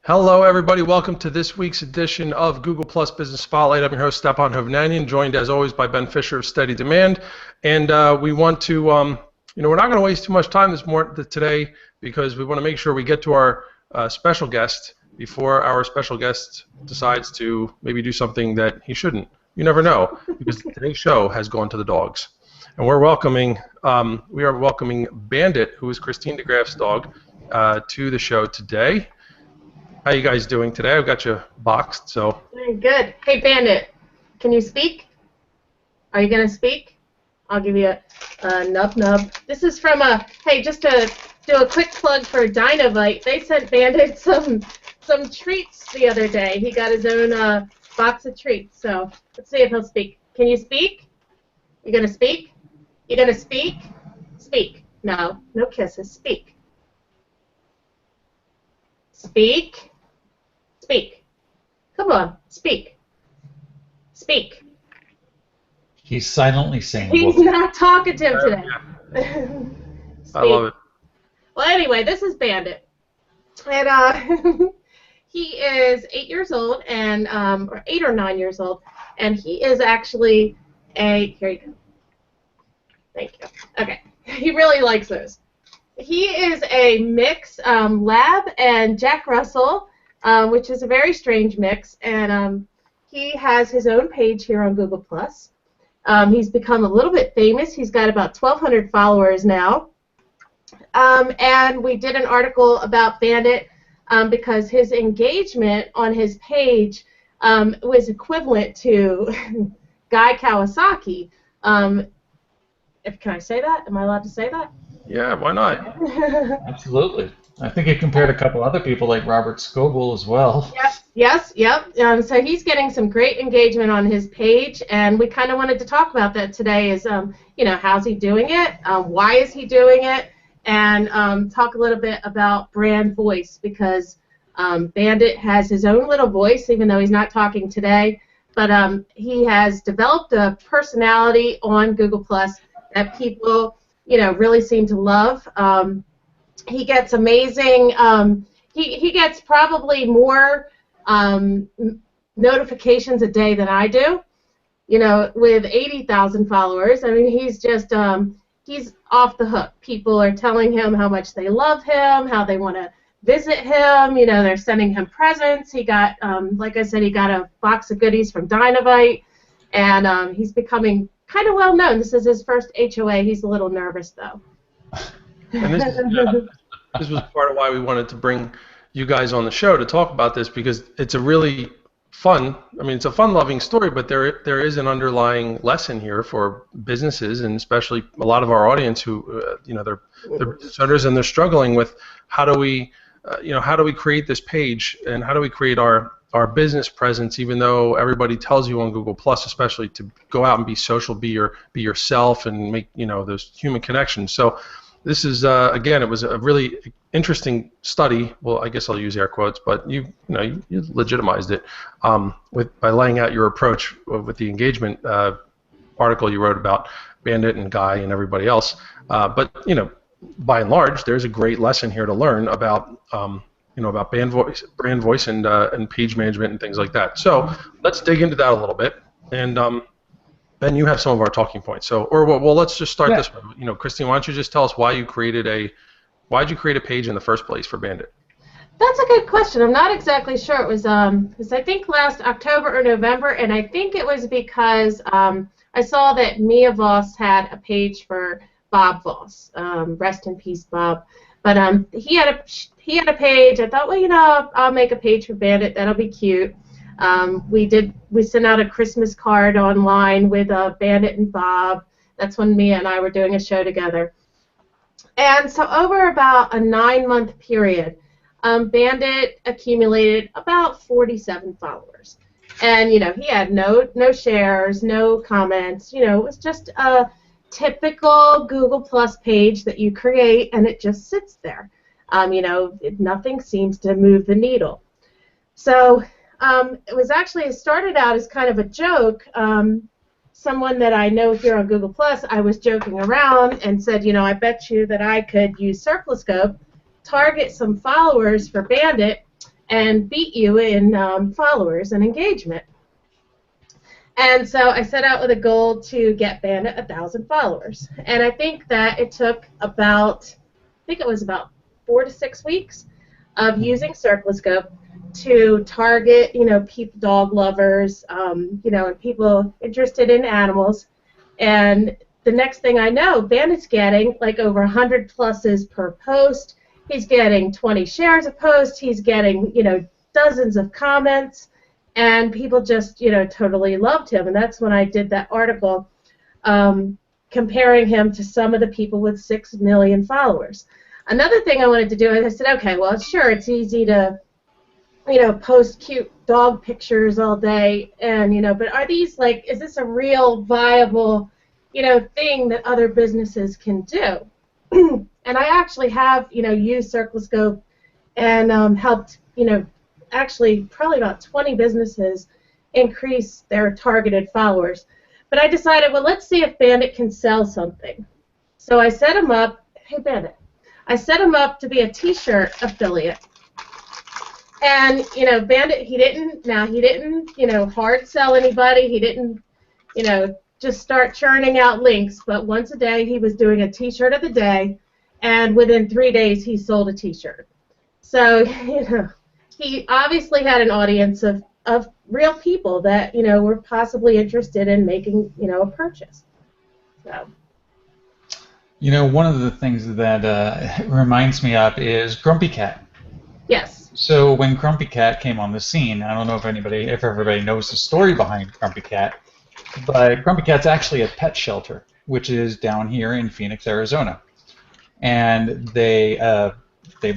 Hello, everybody. Welcome to this week's edition of Google Plus Business Spotlight. I'm your host, Stepan Hovnanian, joined as always by Ben Fisher of Steady Demand. And we want to, we're not going to waste too much time today because we want to make sure we get to our special guest before our special guest decides to maybe do something that he shouldn't. You never know, because today's show has gone to the dogs. And we are welcoming Bandit, who is Christine DeGraff's dog, to the show today. How you guys doing today? I've got you boxed, so. Very good. Hey, Bandit, can you speak? Are you going to speak? I'll give you a nub. This is from hey, just to do a quick plug for Dynavite. They sent Bandit some treats the other day. He got his own box of treats, so let's see if he'll speak. Can you speak? You going to speak? You going to speak? Speak. No kisses. Speak. Speak. Speak. Come on, speak. Speak. He's silently saying. He's not talking to him today. I love it. Well, anyway, this is Bandit, and he is 8 years old, and or 8 or 9 years old, and he is actually here you go. Thank you. Okay, he really likes those. He is a mix lab and Jack Russell, which is a very strange mix, and he has his own page here on Google+. He's become a little bit famous. He's got about 1,200 followers now, and we did an article about Bandit because his engagement on his page was equivalent to Guy Kawasaki. Can I say that? Am I allowed to say that? Yeah, why not? Absolutely. I think he compared a couple other people like Robert Scoble as well. Yep. So he's getting some great engagement on his page, and we kind of wanted to talk about that today. Is how's he doing it? Why is he doing it? And talk a little bit about brand voice, because Bandit has his own little voice, even though he's not talking today. But he has developed a personality on Google+ that people really seem to love. He gets amazing. He gets probably more notifications a day than I do. With 80,000 followers, I mean, he's just he's off the hook. People are telling him how much they love him, how they want to visit him. They're sending him presents. He got, like I said, he got a box of goodies from Dynavite, and he's becoming kind of well known. This is his first HOA. He's a little nervous though. And this was part of why we wanted to bring you guys on the show to talk about this, because it's a really fun, it's a fun-loving story, but there is an underlying lesson here for businesses, and especially a lot of our audience who, they're business owners and they're struggling with how do we create this page, and how do we create our business presence, even though everybody tells you on Google+, especially, to go out and be social, be yourself, and make those human connections. So this is again, it was a really interesting study. Well, I guess I'll use air quotes, but you legitimized it by laying out your approach with the engagement article you wrote about Bandit and Guy and everybody else. But by and large, there's a great lesson here to learn about about brand voice, and page management and things like that. So let's dig into that a little bit. And Ben, you have some of our talking points. So, let's just start this way. Christine, why don't you just tell us why you created why'd you create a page in the first place for Bandit? That's a good question. I'm not exactly sure. It was I think last October or November, and I think it was because I saw that Mia Voss had a page for Bob Voss. Rest in peace, Bob. But he had a page. I thought, well, I'll make a page for Bandit. That'll be cute. We sent out a Christmas card online with Bandit and Bob. That's when Mia and I were doing a show together. And so over about a 9-month period, Bandit accumulated about 47 followers. And he had no shares, no comments. It was just a typical Google+ page that you create, and it just sits there. Nothing seems to move the needle. So it started out as kind of a joke. Someone that I know here on Google+, I was joking around and said, I bet you that I could use Surpluscope, target some followers for Bandit, and beat you in followers and engagement. And so I set out with a goal to get Bandit 1,000 followers. And I think that it took about, I think it was about 4 to 6 weeks of using CircleScope to target, people, dog lovers, and people interested in animals. And the next thing I know, Bandit's getting like over 100 pluses per post. He's getting 20 shares a post. He's getting, dozens of comments. And people just, totally loved him. And that's when I did that article comparing him to some of the people with 6 million followers. Another thing I wanted to do is I said, okay, well, sure, it's easy to, post cute dog pictures all day. And, but are these, is this a real viable, thing that other businesses can do? And I actually have, used CircleScope and helped, actually probably about 20 businesses increase their targeted followers. But I decided, well, let's see if Bandit can sell something. So I set him up, hey Bandit, I set him up to be a t-shirt affiliate. And, Bandit, he didn't, hard sell anybody. He didn't, just start churning out links. But once a day, he was doing a t-shirt of the day. And within 3 days, he sold a t-shirt. So, he obviously had an audience of real people that, were possibly interested in making, a purchase. So. One of the things that reminds me of is Grumpy Cat. Yes. So when Grumpy Cat came on the scene, I don't know if everybody knows the story behind Grumpy Cat, but Grumpy Cat's actually a pet shelter, which is down here in Phoenix, Arizona. And they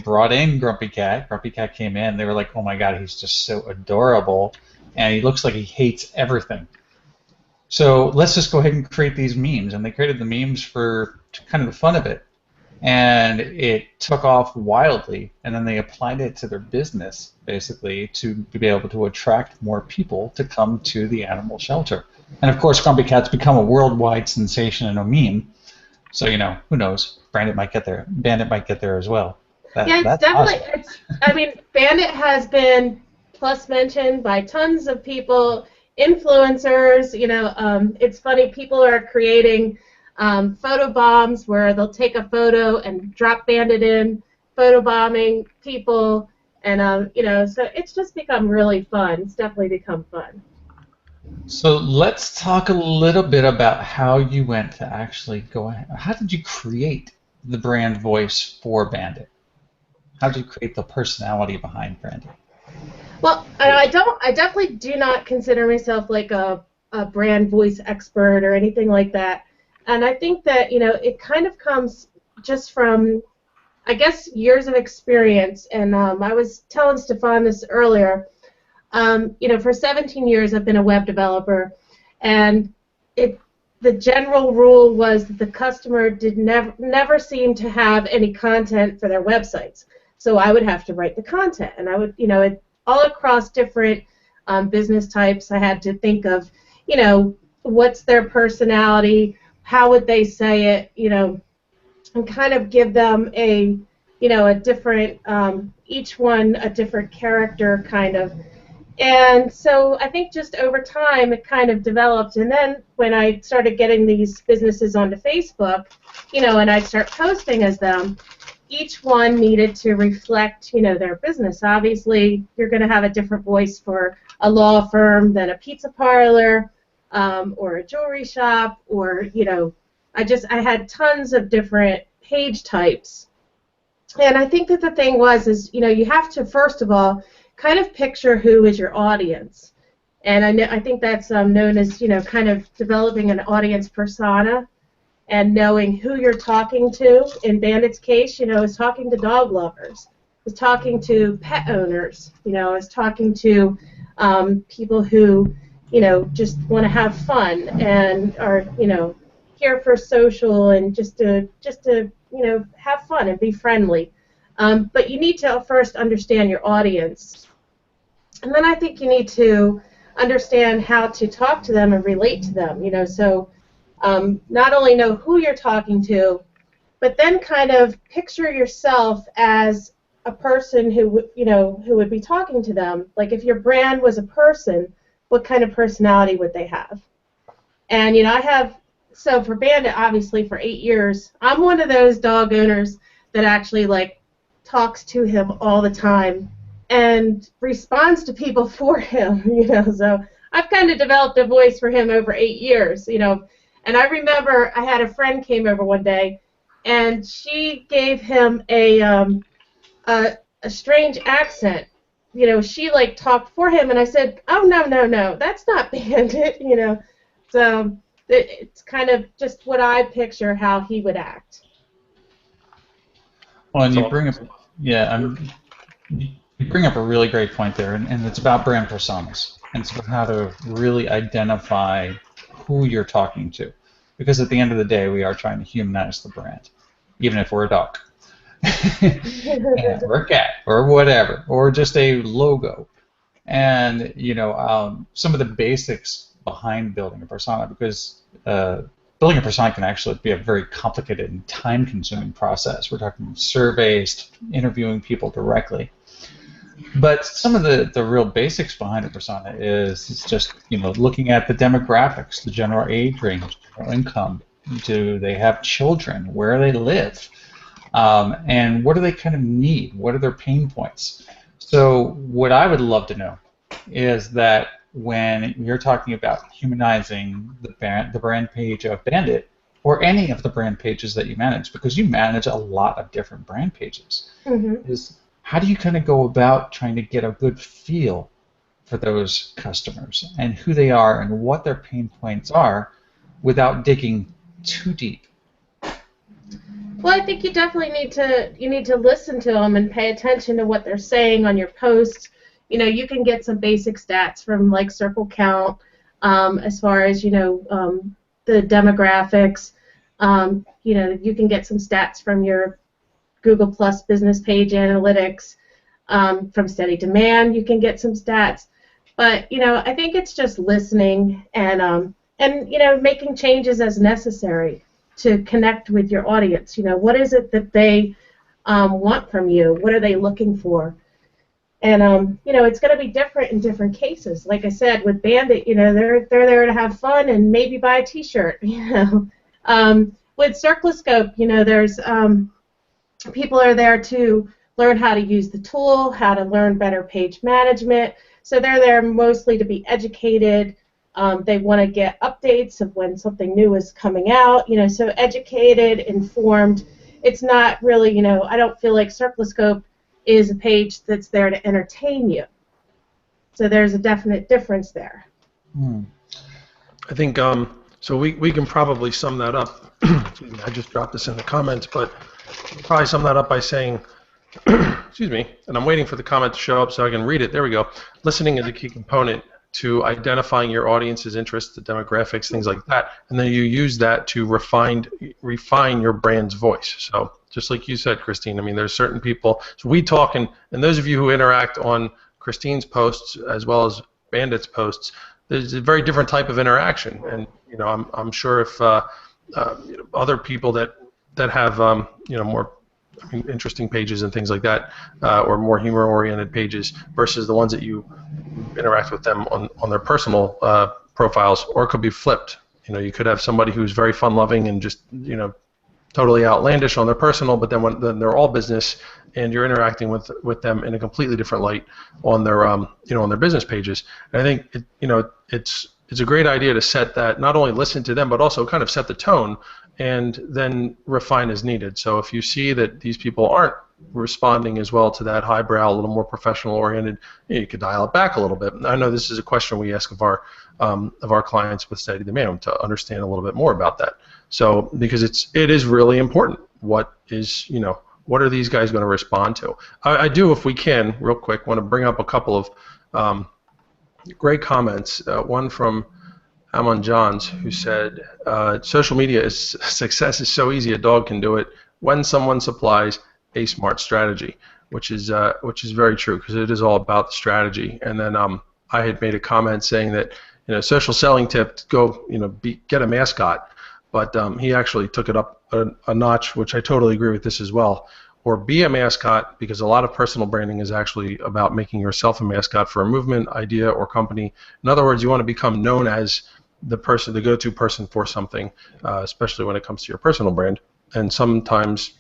brought in Grumpy Cat. Grumpy Cat came in. They were like, oh my God, he's just so adorable, and he looks like he hates everything. So let's just go ahead and create these memes. And they created the memes for kind of the fun of it. And it took off wildly. And then they applied it to their business, basically, to be able to attract more people to come to the animal shelter. And of course, Grumpy Cat's become a worldwide sensation and a meme. So, who knows? Bandit might get there as well. Yeah, it's definitely. Awesome. Bandit has been plus mentioned by tons of people, influencers. It's funny. People are creating photo bombs where they'll take a photo and drop Bandit in, photobombing people, and so it's just become really fun. It's definitely become fun. So let's talk a little bit about how you went to actually go ahead. How did you create the brand voice for Bandit? How did you create the personality behind Bandit? Well, I definitely do not consider myself like a brand voice expert or anything like that. And I think that, it kind of comes just from, I guess, years of experience. And I was telling Stefan this earlier. For 17 years I've been a web developer, and the general rule was that the customer never seemed to have any content for their websites. So I would have to write the content, and I would, all across different business types, I had to think of, what's their personality, how would they say it, and kind of give them a different, each one a different character kind of. And so I think just over time it kind of developed, and then when I started getting these businesses onto Facebook, and I'd start posting as them, each one needed to reflect, their business. Obviously, you're going to have a different voice for a law firm than a pizza parlor or a jewelry shop, or, I had tons of different page types. And I think that the thing is, you have to, first of all, kind of picture who is your audience. And I think that's known as, kind of developing an audience persona and knowing who you're talking to. In Bandit's case, is talking to dog lovers, is talking to pet owners, is talking to people who, just want to have fun and are, here for social and just to have fun and be friendly. But you need to first understand your audience. And then I think you need to understand how to talk to them and relate to them, so not only know who you're talking to, but then kind of picture yourself as a person who who would be talking to them. Like if your brand was a person, what kind of personality would they have? And I have, so for Bandit, obviously for 8 years, I'm one of those dog owners that actually like talks to him all the time and responds to people for him. So I've kind of developed a voice for him over 8 years. And I remember I had a friend came over one day, and she gave him a strange accent. She like talked for him, and I said, "Oh no, that's not Bandit." So it's kind of just what I picture how he would act. Well, and you bring up, you bring up a really great point there, and it's about brand personas, and it's about how to really identify who you're talking to, because at the end of the day, we are trying to humanize the brand, even if we're a dog, or a cat, or whatever, or just a logo, and some of the basics behind building a persona, because building a persona can actually be a very complicated and time-consuming process. We're talking surveys, interviewing people directly. But some of the real basics behind a persona is just looking at the demographics, the general age range, general income. Do they have children? Where do they live? And what do they kind of need? What are their pain points? So what I would love to know is that when you're talking about humanizing the brand page of Bandit, or any of the brand pages that you manage, because you manage a lot of different brand pages, is how do you kind of go about trying to get a good feel for those customers and who they are and what their pain points are without digging too deep? Well, I think you definitely need to listen to them and pay attention to what they're saying on your posts. You can get some basic stats from like circle count, as far as the demographics. You can get some stats from your Google Plus business page analytics, from steady demand. You can get some stats, but I think it's just listening and making changes as necessary to connect with your audience. What is it that they want from you? What are they looking for? And it's going to be different in different cases. Like I said, with Bandit, they're there to have fun and maybe buy a T-shirt. With Circloscope, there's people are there to learn how to use the tool, how to learn better page management. So they're there mostly to be educated. They want to get updates of when something new is coming out. So educated, informed. It's not really, I don't feel like Circloscope is a page that's there to entertain you. So there's a definite difference there. I think so we can probably sum that up. Excuse me, I just dropped this in the comments, but we'll probably sum that up by saying, excuse me, and I'm waiting for the comment to show up so I can read it. There we go. Listening is a key component to identifying your audience's interests, the demographics, things like that, and then you use that to refine your brand's voice. So just like you said, Christine, I mean, there's certain people. So we talk, and those of you who interact on Christine's posts as well as Bandit's posts, there's a very different type of interaction. And I'm sure if other people that have more interesting pages and things like that, or more humor-oriented pages versus the ones that you interact with them on their personal profiles, or it could be flipped. You could have somebody who's very fun-loving and just totally outlandish on their personal, but then they're all business, and you're interacting with them in a completely different light on their on their business pages. And I think it's a great idea to set that, not only listen to them, but also kind of set the tone and then refine as needed. So if you see that these people aren't responding as well to that highbrow, a little more professional oriented, you could dial it back a little bit. I know this is a question we ask of our clients with steady demand, to understand a little bit more about that. So because it is really important. What are these guys going to respond to? I do, if we can, real quick, want to bring up a couple of great comments. One from Amon Johns, who said, social media success is so easy, a dog can do it when someone supplies a smart strategy, which is very true, because it is all about the strategy. And then I had made a comment saying that social selling tip, go get a mascot, but he actually took it up a notch, which I totally agree with this as well, or be a mascot, because a lot of personal branding is actually about making yourself a mascot for a movement, idea, or company. In other words, you want to become known as the person, the go-to person for something, especially when it comes to your personal brand. And sometimes,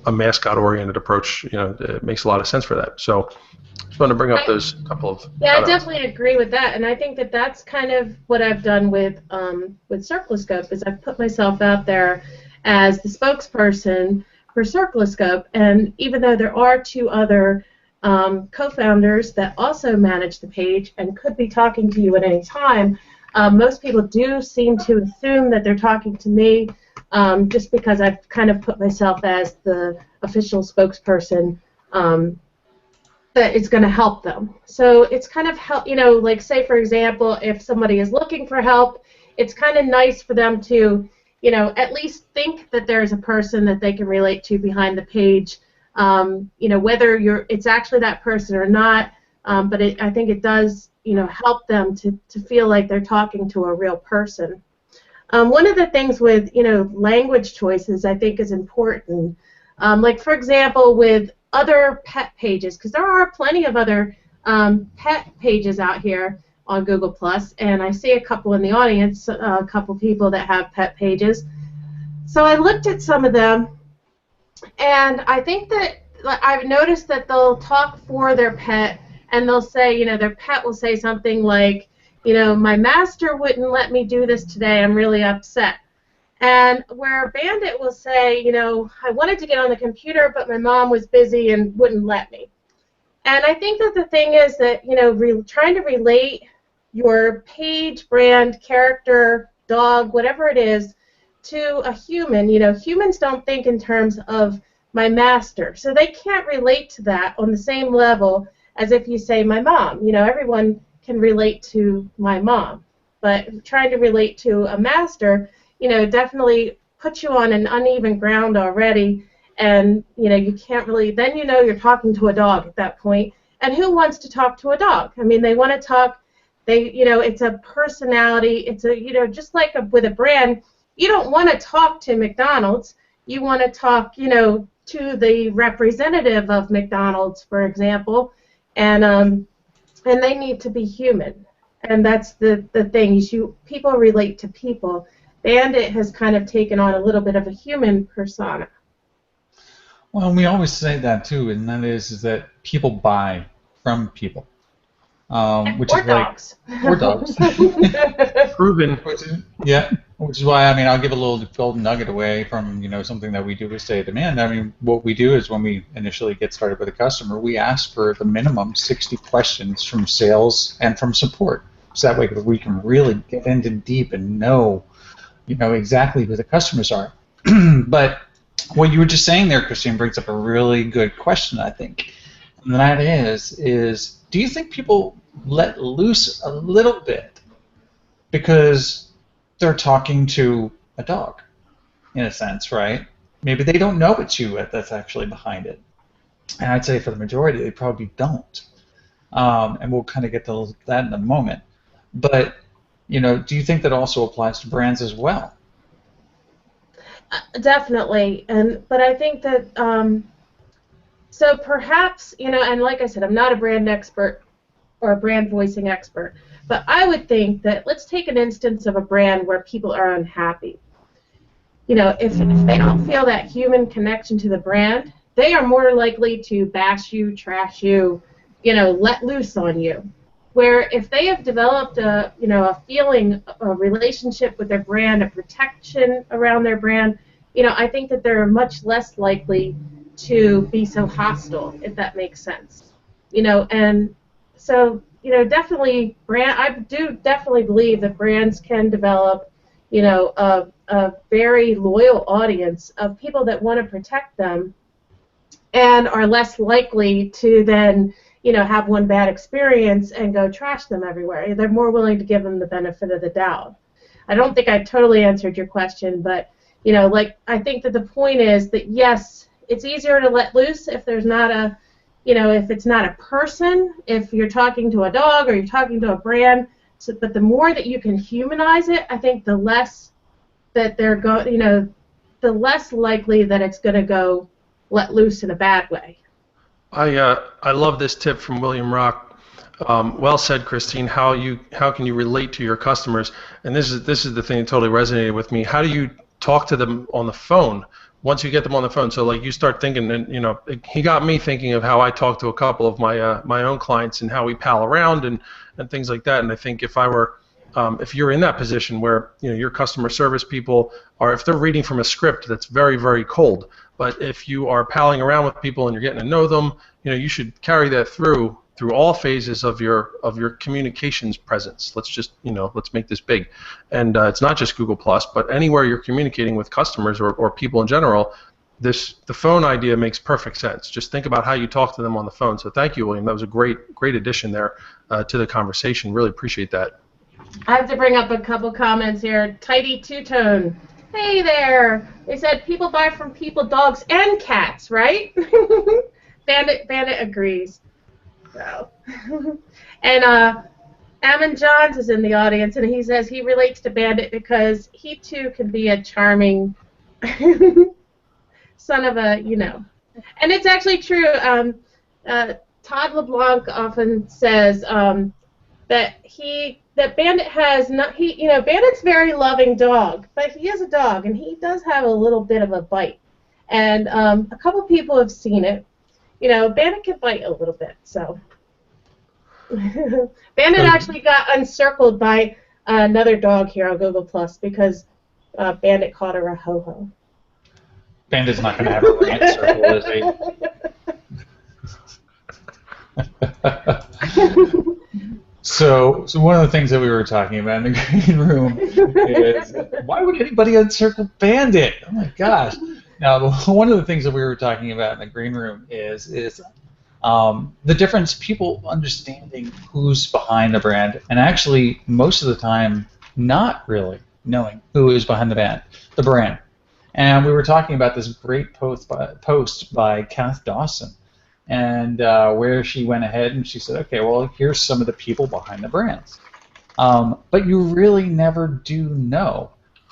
a mascot-oriented approach, it makes a lot of sense for that. So just want to bring up those couple of I definitely agree with that, and I think that that's kind of what I've done with Circuloscope, is I've put myself out there as the spokesperson for Circuloscope, and even though there are two other co-founders that also manage the page and could be talking to you at any time, most people do seem to assume that they're talking to me, just because I've kind of put myself as the official spokesperson that is going to help them. So it's kind of help, like say for example, if somebody is looking for help, it's kind of nice for them to, at least think that there's a person that they can relate to behind the page, whether it's actually that person or not, but I think it does, help them to feel like they're talking to a real person. One of the things with, language choices I think is important. Like for example, with other pet pages, because there are plenty of other pet pages out here on Google+, and I see a couple in the audience, a couple people that have pet pages. So I looked at some of them, and I think that I've noticed that they'll talk for their pet, and they'll say, their pet will say something like, my master wouldn't let me do this today, I'm really upset. And where Bandit will say, I wanted to get on the computer, but my mom was busy and wouldn't let me. And I think that the thing is that, trying to relate your page, brand, character, dog, whatever it is, to a human. Humans don't think in terms of my master, so they can't relate to that on the same level as if you say my mom. Everyone can relate to my mom, but trying to relate to a master, definitely puts you on an uneven ground already, and you can't really, then you're talking to a dog at that point, and who wants to talk to a dog? I mean, they want to talk, it's a personality, it's a, just like with a brand, you don't want to talk to McDonald's, you want to talk, to the representative of McDonald's, for example, and they need to be human, and that's the thing, people relate to people. Bandit has kind of taken on a little bit of a human persona. Well, we always say that too, and that is that people buy from people, which or is dogs. Like, or dogs. Proven. Which is why I'll give a little golden nugget away from something that we do with Stay at Demand. I mean, what we do is when we initially get started with a customer, we ask for the minimum 60 questions from sales and from support, so that way we can really get into deep and know exactly who the customers are. But what you were just saying there, Christine, brings up a really good question, I think. And that is do you think people let loose a little bit because they're talking to a dog, in a sense, right? Maybe they don't know it's you that's actually behind it. And I'd say for the majority, they probably don't. And we'll kind of get to that in a moment. But do you think that also applies to brands as well? Definitely, but I think that so perhaps and like I said, I'm not a brand expert or a brand voicing expert, but I would think that let's take an instance of a brand where people are unhappy. If they don't feel that human connection to the brand, they are more likely to bash you, trash you, let loose on you. Where if they have developed a feeling, a relationship with their brand, a protection around their brand, I think that they're much less likely to be so hostile, if that makes sense. And so definitely I do definitely believe that brands can develop a very loyal audience of people that want to protect them and are less likely to then have one bad experience and go trash them everywhere. They're more willing to give them the benefit of the doubt. I don't think I totally answered your question, but I think that the point is that yes, it's easier to let loose if there's not a, if it's not a person, if you're talking to a dog or you're talking to a brand. So, but the more that you can humanize it, I think the less that the less likely that it's going to go let loose in a bad way. I love this tip from William Rock. Well said, Christine. How can you relate to your customers? And this is the thing that totally resonated with me. How do you talk to them on the phone once you get them on the phone? So like you start thinking, and he got me thinking of how I talk to a couple of my own clients and how we pal around and things like that. And I think if you're in that position where your customer service people if they're reading from a script that's very, very cold, but if you are palling around with people and you're getting to know them, you should carry that through all phases of your communications presence. Let's make this big, and it's not just Google Plus, but anywhere you're communicating with customers or people in general. The phone idea makes perfect sense. Just think about how you talk to them on the phone. So thank you, William. That was a great addition there to the conversation. Really appreciate that. I have to bring up a couple comments here. Tidy Two-Tone. Hey there. They said people buy from people, dogs, and cats, right? Bandit agrees. So. And Ammon Johns is in the audience, and he says he relates to Bandit because he too can be a charming son of a, And it's actually true. Todd LeBlanc often says that Bandit has not. Bandit's a very loving dog, but he is a dog, and he does have a little bit of a bite. And a couple people have seen it. Bandit can bite a little bit, so. Bandit actually got encircled by another dog here on Google Plus because Bandit called her a ho-ho. Bandit's not going to have a rant circle, is he? So one of the things that we were talking about in the green room is why would anybody encircle Bandit? Oh my gosh! Now one of the things that we were talking about in the green room is the difference, people understanding who's behind the brand, and actually most of the time not really knowing who is behind the brand. And we were talking about this great post by Kath Dawson, and where she went ahead and she said, okay, well, here's some of the people behind the brands. But you really never do know.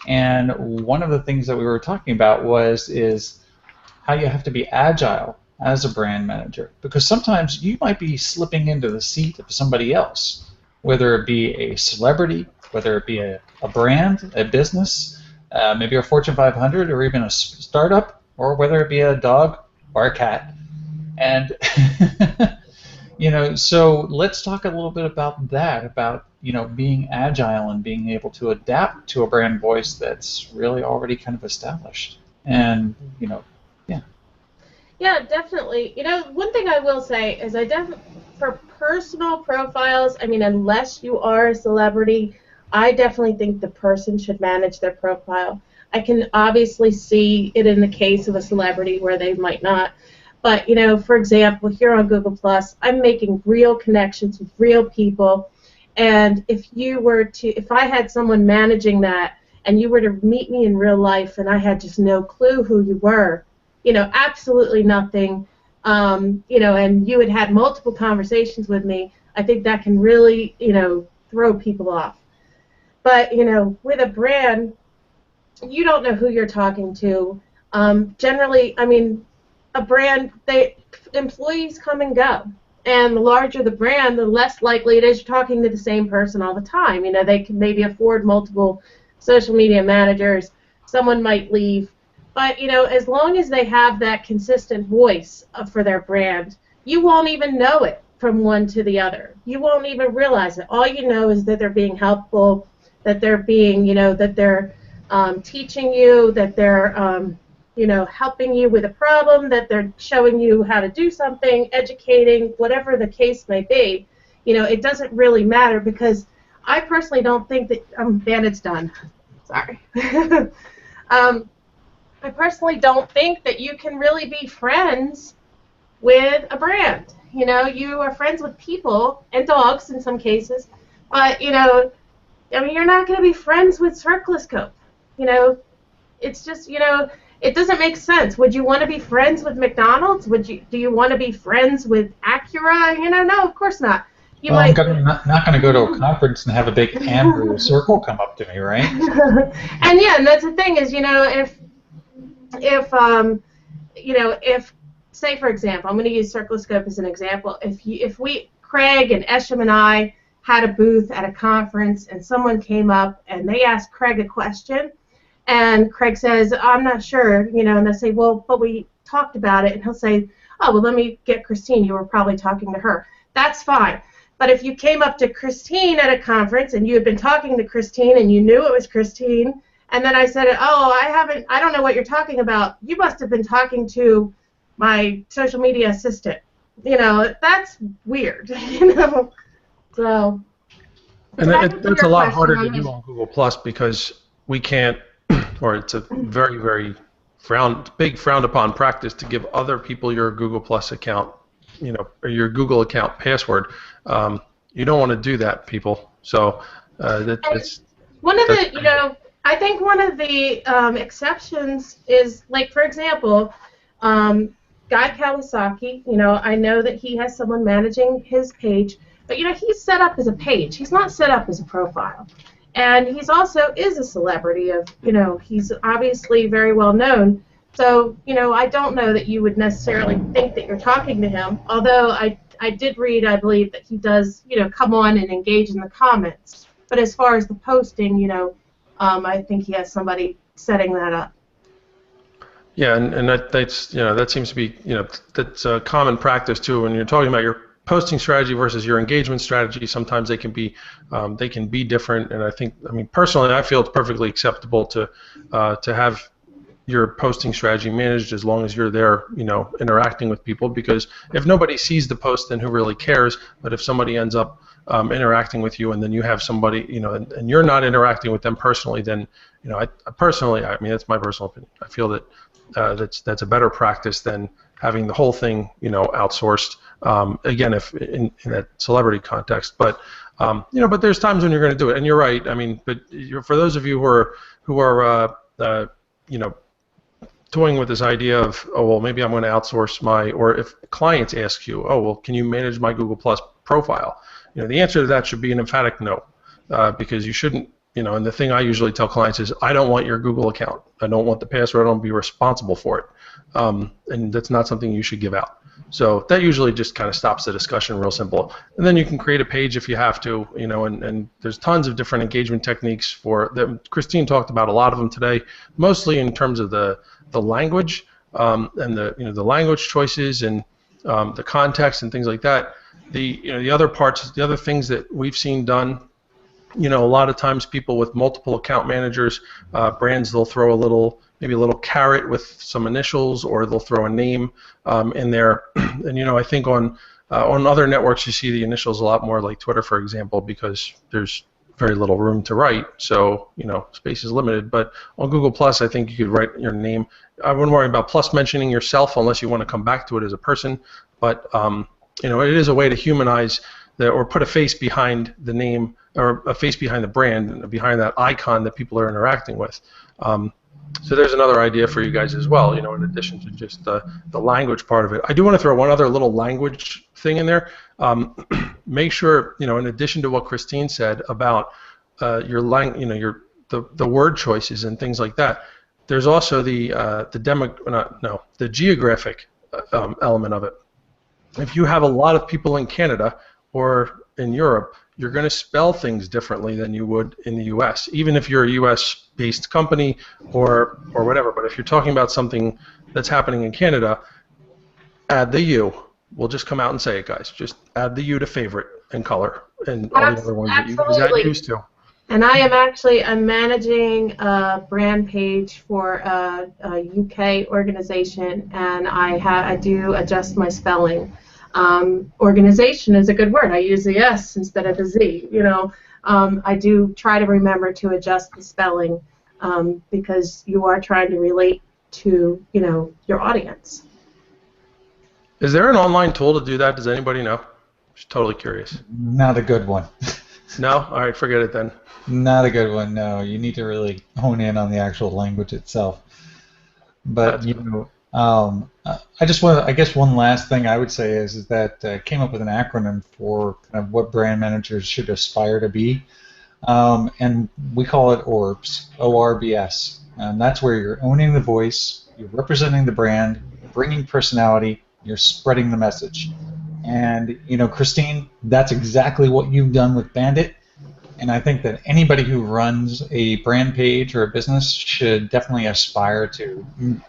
And one of the things that we were talking about is how you have to be agile as a brand manager, because sometimes you might be slipping into the seat of somebody else, whether it be a celebrity, whether it be a brand, a business, maybe a Fortune 500 or even a startup, or whether it be a dog or a cat. And so let's talk a little bit about that, about being agile and being able to adapt to a brand voice that's really already kind of established. And yeah, definitely. One thing I will say is for personal profiles, unless you are a celebrity, I definitely think the person should manage their profile. I can obviously see it in the case of a celebrity where they might not. But, for example, here on Google+, I'm making real connections with real people. And if I had someone managing that and you were to meet me in real life and I had just no clue who you were, absolutely nothing, and you had multiple conversations with me, I think that can really, throw people off. But, with a brand, you don't know who you're talking to. Generally, a brand, employees come and go. And the larger the brand, the less likely it is you're talking to the same person all the time. They can maybe afford multiple social media managers. Someone might leave. But, as long as they have that consistent voice for their brand, you won't even know it from one to the other. You won't even realize it. All you know is that they're being helpful, that they're being, that they're teaching you, that they're, helping you with a problem, that they're showing you how to do something, educating, whatever the case may be. It doesn't really matter because I personally don't think that Bandit's done. Sorry. I personally don't think that you can really be friends with a brand. You are friends with people and dogs in some cases, but you're not going to be friends with Circloscope. It's just it doesn't make sense. Would you want to be friends with McDonald's? Do you want to be friends with Acura? No, of course not. I'm not going to go to a conference and have a big Andrew circle come up to me, right? And that's the thing is, if, say for example, I'm going to use Circloscope as an example. If Craig and Esham and I had a booth at a conference and someone came up and they asked Craig a question, and Craig says, I'm not sure, and they say, well, but we talked about it, and he'll say, oh, well, let me get Christine. You were probably talking to her. That's fine. But if you came up to Christine at a conference and you had been talking to Christine and you knew it was Christine, and then I said, oh, I don't know what you're talking about. You must have been talking to my social media assistant. That's weird, So. And that's a lot harder to do on Google Plus because we can't, or it's a very, very frowned upon practice to give other people your Google Plus account, or your Google account password. You don't want to do that, people. So that's one of the, I think one of the exceptions is, like, for example, Guy Kawasaki. I know that he has someone managing his page, but he's set up as a page. He's not set up as a profile. And he's also is a celebrity of, he's obviously very well known. So, I don't know that you would necessarily think that you're talking to him, although I did read, I believe, that he does, come on and engage in the comments. But as far as the posting, I think he has somebody setting that up. Yeah, and that seems to be, that's a common practice too when you're talking about your posting strategy versus your engagement strategy. Sometimes they can be different, and I mean personally, I feel it's perfectly acceptable to have your posting strategy managed as long as you're there, interacting with people, because if nobody sees the post, then who really cares? But if somebody ends up interacting with you, and then you have somebody, and you're not interacting with them personally, then, I mean, that's my personal opinion. I feel that that's a better practice than having the whole thing, outsourced. Again, if in that celebrity context, but but there's times when you're going to do it, and you're right. I mean, but for those of you who are toying with this idea of, oh well, maybe I'm going to outsource or if clients ask you, oh well, can you manage my Google Plus profile? The answer to that should be an emphatic no, because you shouldn't. And the thing I usually tell clients is, I don't want your Google account. I don't want the password. I don't want to be responsible for it. And that's not something you should give out. So that usually just kind of stops the discussion, real simple. And then you can create a page if you have to, and there's tons of different engagement techniques that Christine talked about a lot of them today, mostly in terms of the language and the language choices and the context and things like that. The other parts, the other things that we've seen done. A lot of times people with multiple account managers, brands, they'll throw maybe a little carrot with some initials, or they'll throw a name in there. And I think on other networks you see the initials a lot more, like Twitter, for example, because there's very little room to write, so space is limited. But on Google Plus, I think you could write your name. I wouldn't worry about plus mentioning yourself unless you want to come back to it as a person. But it is a way to humanize or put a face behind the name, or a face behind the brand, behind that icon that people are interacting with. So there's another idea for you guys as well, in addition to just the language part of it. I do want to throw one other little language thing in there. Make sure, in addition to what Christine said about the word choices and things like that, there's also the geographic element of it. If you have a lot of people in Canada or in Europe, you're going to spell things differently than you would in the U.S., even if you're a U.S.-based company or whatever. But if you're talking about something that's happening in Canada, add the U. We'll just come out and say it, guys. Just add the U to favorite and color and all the other ones that you guys got used to. And I'm managing a brand page for a UK organization, and I do adjust my spelling. Organization is a good word. I use the S instead of the Z. I do try to remember to adjust the spelling because you are trying to relate to your audience. Is there an online tool to do that? Does anybody know? Just totally curious. Not a good one. No? All right, forget it then. Not a good one. No, you need to really hone in on the actual language itself. But I guess one last thing I would say is that came up with an acronym for kind of what brand managers should aspire to be, and we call it ORBS, O-R-B-S, and that's where you're owning the voice, you're representing the brand, bringing personality, you're spreading the message. And, you know, Christine, that's exactly what you've done with Bandit. And I think that anybody who runs a brand page or a business should definitely aspire to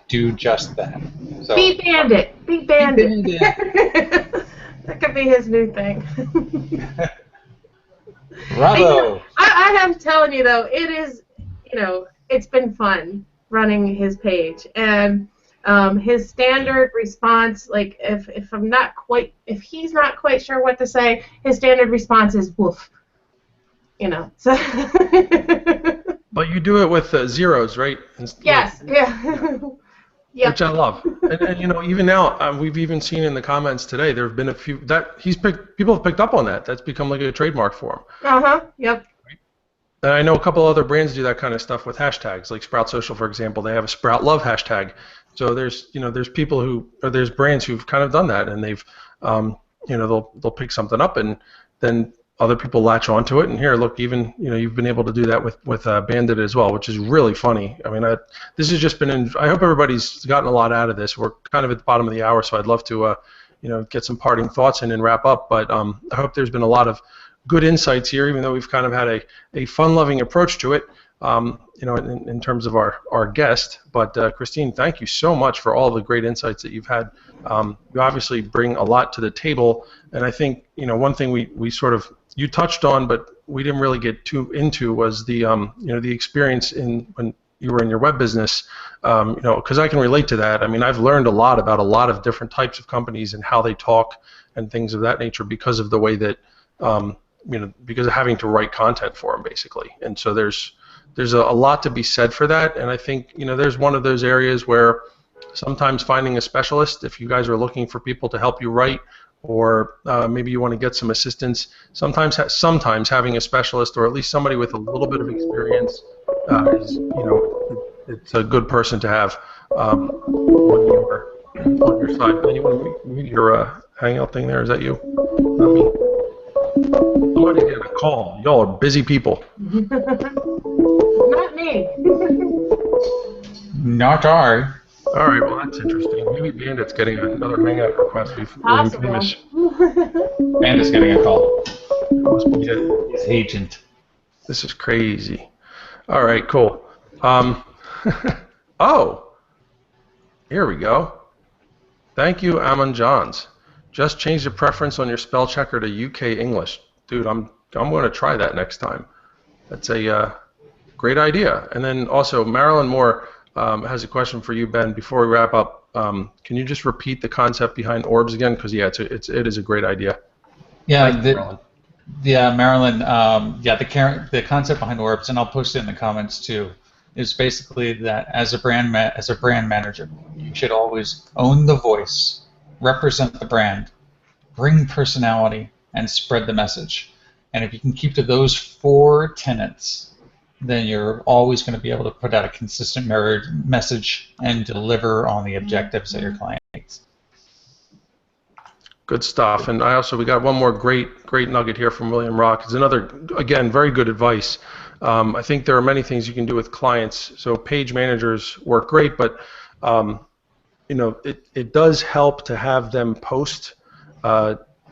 do just that. So, Be Bandit. Be Bandit. Be Bandit. That could be his new thing. Bravo. I am telling you, though, it is, you know, it's been fun running his page. And his standard response, like if he's not quite sure what to say, his standard response is woof. You know. So. But you do it with zeros, right? Yes. Yeah. Yep. Which I love. And you know, even now, we've even seen in the comments today, there have been a few that people have picked up on that. That's become like a trademark for him. Yep. And I know a couple other brands do that kind of stuff with hashtags, like Sprout Social, for example. They have a Sprout Love hashtag. So there's people there's brands who've kind of done that, and they've, you know, they'll pick something up, and then other people latch onto it. And here, look, even, you know, you've been able to do that with Bandit as well, which is really funny. I mean, this has just been. I hope everybody's gotten a lot out of this. We're kind of at the bottom of the hour, so I'd love to, you know, get some parting thoughts in and wrap up. But I hope there's been a lot of good insights here, even though we've kind of had a fun-loving approach to it, you know, in terms of our guest. But Christine, thank you so much for all the great insights that you've had. You obviously bring a lot to the table, and I think, you know, one thing we sort of you touched on, but we didn't really get too into was the you know, the experience when you were in your web business. You know, because I can relate to that. I mean, I've learned a lot about a lot of different types of companies and how they talk and things of that nature because of the way that you know, because of having to write content for them, basically. And so there's a lot to be said for that. And I think, you know, there's one of those areas where sometimes finding a specialist, if you guys are looking for people to help you write, or maybe you want to get some assistance, sometimes having a specialist or at least somebody with a little bit of experience is, you know, it's a good person to have when you're on your side. And you want to mute your hangout thing there? Is that you? Not me. Somebody get a call. Y'all are busy people. Not me. Not I. All right, well, that's interesting. Maybe Bandit's getting another hangout request. We've famous. Bandit's getting a call. Must be it. His agent. This is crazy. All right, cool. Oh, here we go. Thank you, Amon Johns. Just change the preference on your spell checker to UK English. Dude, I'm going to try that next time. That's a great idea. And then also, Marilyn Moore has a question for you, Ben. Before we wrap up, can you just repeat the concept behind orbs again? Because yeah, it is a great idea. Yeah, Marilyn. Yeah, the concept behind orbs, and I'll post it in the comments too, is basically that as a brand manager, you should always own the voice, represent the brand, bring personality, and spread the message. And if you can keep to those 4 tenets, then you're always going to be able to put out a consistent message and deliver on the objectives that your client needs. Good stuff. And we got one more great nugget here from William Rock. It's another, again, very good advice. I think there are many things you can do with clients. So page managers work great, but you know, it does help to have them post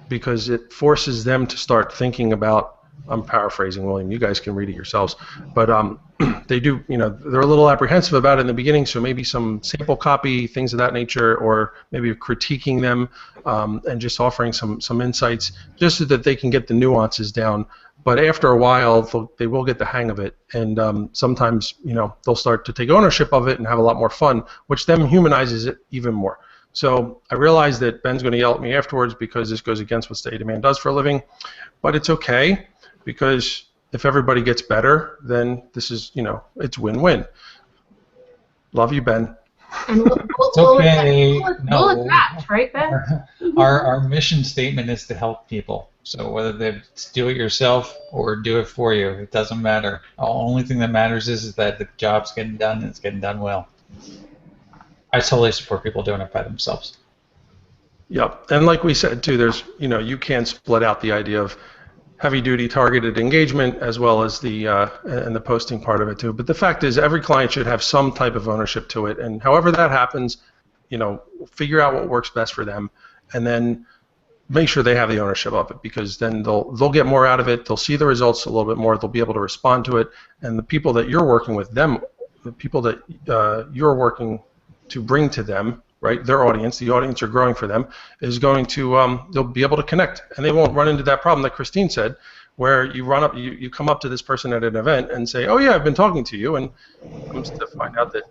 because it forces them to start thinking about. I'm paraphrasing, William. You guys can read it yourselves. But they do, you know, they're a little apprehensive about it in the beginning, so maybe some sample copy, things of that nature, or maybe critiquing them and just offering some insights just so that they can get the nuances down. But after a while, they will get the hang of it. And sometimes, you know, they'll start to take ownership of it and have a lot more fun, which then humanizes it even more. So I realize that Ben's going to yell at me afterwards because this goes against what Steady Man does for a living. But it's okay, because if everybody gets better, then this is, you know, it's win-win. Love you, Ben. And We'll adapt, right, Ben? Our mission statement is to help people. So whether they do it yourself or do it for you, it doesn't matter. The only thing that matters is that the job's getting done and it's getting done well. I totally support people doing it by themselves. Yep, and like we said too, there's, you know, you can split out the idea of heavy-duty targeted engagement as well as the and the posting part of it too. But the fact is, every client should have some type of ownership to it, and however that happens, figure out what works best for them, and then make sure they have the ownership of it, because then they'll get more out of it. They'll see the results a little bit more. They'll be able to respond to it, and the people that you're working with, the people that you're working to bring to them, right? Their audience, the audience you're growing for them, is going to they'll be able to connect, and they won't run into that problem that Christine said, where you come up to this person at an event and say, "Oh yeah, I've been talking to you," and comes to find out that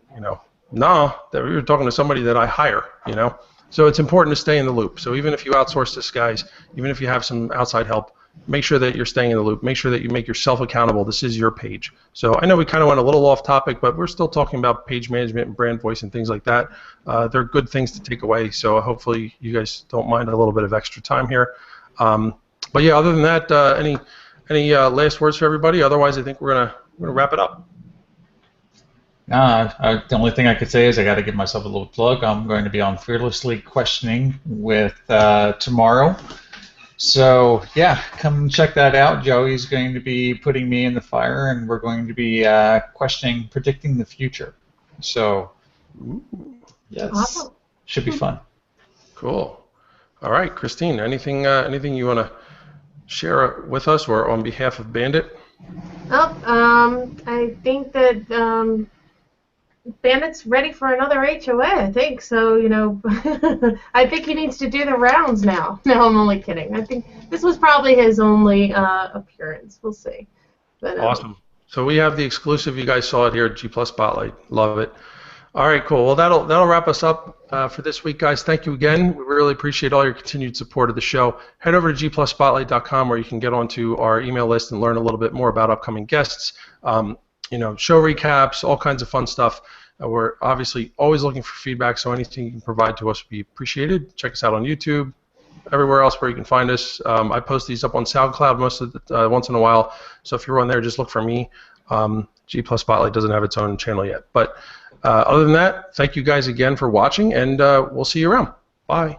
no, that we were talking to somebody that I hire, So it's important to stay in the loop. So even if you outsource this, guys, even if you have some outside help, make sure that you're staying in the loop. Make sure that you make yourself accountable. This is your page. So I know we kind of went a little off topic, but we're still talking about page management and brand voice and things like that. They're good things to take away. So hopefully you guys don't mind a little bit of extra time here. But yeah, other than that, any last words for everybody? Otherwise, I think we're gonna wrap it up. The only thing I could say is I got to give myself a little plug. I'm going to be on Fearlessly Questioning with tomorrow. So yeah, come check that out. Joey's going to be putting me in the fire, and we're going to be predicting the future. So yes, awesome. Should be fun. Cool. All right, Christine, anything you want to share with us, or on behalf of Bandit? Well, I think that Bandit's ready for another HOA, I think. So, I think he needs to do the rounds now. No, I'm only kidding. I think this was probably his only appearance. We'll see. But, awesome. So we have the exclusive. You guys saw it here at G Plus Spotlight. Love it. All right, cool. Well, that'll wrap us up for this week, guys. Thank you again. We really appreciate all your continued support of the show. Head over to gplusspotlight.com, where you can get onto our email list and learn a little bit more about upcoming guests. Show recaps, all kinds of fun stuff. We're obviously always looking for feedback, so anything you can provide to us would be appreciated. Check us out on YouTube, everywhere else where you can find us. I post these up on SoundCloud once in a while, so if you're on there, just look for me. G Plus Spotlight doesn't have its own channel yet. But other than that, thank you guys again for watching, and we'll see you around. Bye.